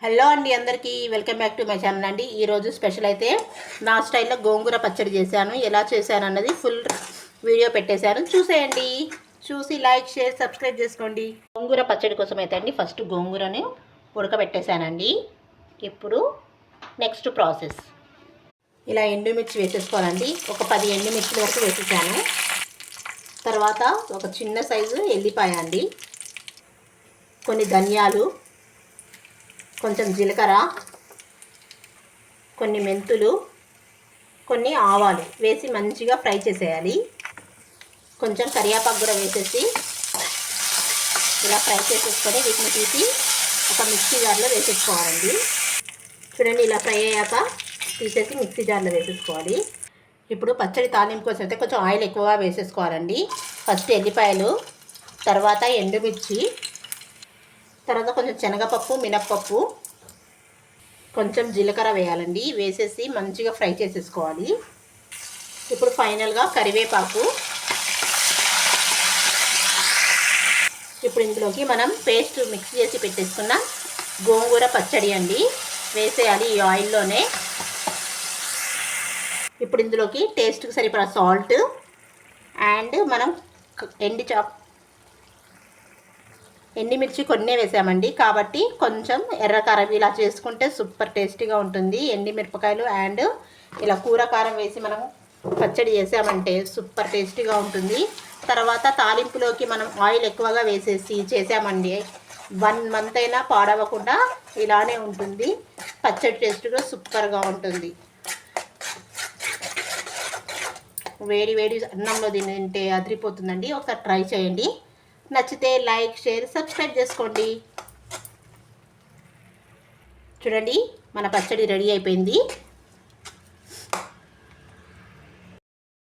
Hello అండి, అందరికీ welcome back to my channel అండి. ఈరోజు స్పెషల్ అయితే నా స్టైల్లో గోంగూర పచ్చడి చేశాను. ఎలా చేశాను అన్నది ఫుల్ వీడియో పెట్టేశాను, చూసేయండి. చూసి లైక్, షేర్, సబ్స్క్రైబ్ చేసుకోండి. గోంగూర పచ్చడి కోసం అయితే అండి ఫస్ట్ గోంగూరని ఉడకబెట్టేశానండి. ఇప్పుడు నెక్స్ట్ ప్రాసెస్, ఇలా ఎండుమిర్చి వేసేసుకోవాలండి. ఒక 10 ఎండుమిర్చి వరకు వేసేసాను. తర్వాత ఒక చిన్న సైజు ఎల్లిపాయ అండి, కొన్ని ధనియాలు, కొంచెం జీలకర్ర, కొన్ని మెంతులు, కొన్ని ఆవాలు వేసి మంచిగా ఫ్రై చేసేయాలి. కొంచెం కరివేపాకు కూడా వేసేసి ఇలా ఫ్రై చేసేసుకొని వీటిని తీసి ఒక మిక్సీ జార్లో వేసేసుకోవాలండి. చూడండి, ఇలా ఫ్రై అయ్యాక తీసేసి మిక్సీ జార్లో వేసేసుకోవాలి. ఇప్పుడు పచ్చడి తాలింపు కోసం అయితే కొంచెం ఆయిల్ ఎక్కువగా వేసేసుకోవాలండి. ఫస్ట్ ఎల్లిపాయలు, తర్వాత ఎండుమిర్చి, తర్వాత కొంచెం శనగపప్పు, మినప్పప్పు, కొంచెం జీలకర్ర వేయాలండి. వేసేసి మంచిగా ఫ్రై చేసేసుకోవాలి. ఇప్పుడు ఫైనల్గా కరివేపాకు. ఇప్పుడు ఇందులోకి మనం పేస్ట్ మిక్స్ చేసి పెట్టేసుకున్న గోంగూర పచ్చడి అండి వేసేయాలి ఈ ఆయిల్లోనే. ఇప్పుడు ఇందులోకి టేస్ట్కి సరిపడా సాల్ట్ అండ్ మనం ఎండుమిర్చి కొన్నే వేసామండి, కాబట్టి కొంచెం ఎర్రకారం ఇలా చేసుకుంటే సూపర్ టేస్టీగా ఉంటుంది. ఎండుమిరపకాయలు అండ్ ఇలా కూర కారం వేసి మనం పచ్చడి చేసామంటే సూపర్ టేస్టీగా ఉంటుంది. తర్వాత తాలింపులోకి మనం ఆయిల్ ఎక్కువగా వేసేసి చేసామండి, 1 మంత్ అయినా పాడవకుండా ఇలానే ఉంటుంది. పచ్చడి టేస్ట్గా సూపర్గా ఉంటుంది. వేడి వేడి అన్నంలో తింటే అదిరిపోతుందండి. ఒకసారి ట్రై చేయండి. నచ్చితే లైక్, షేర్, సబ్స్క్రైబ్ చేసుకోండి. చూడండి, మన పచ్చడి రెడీ అయిపోయింది.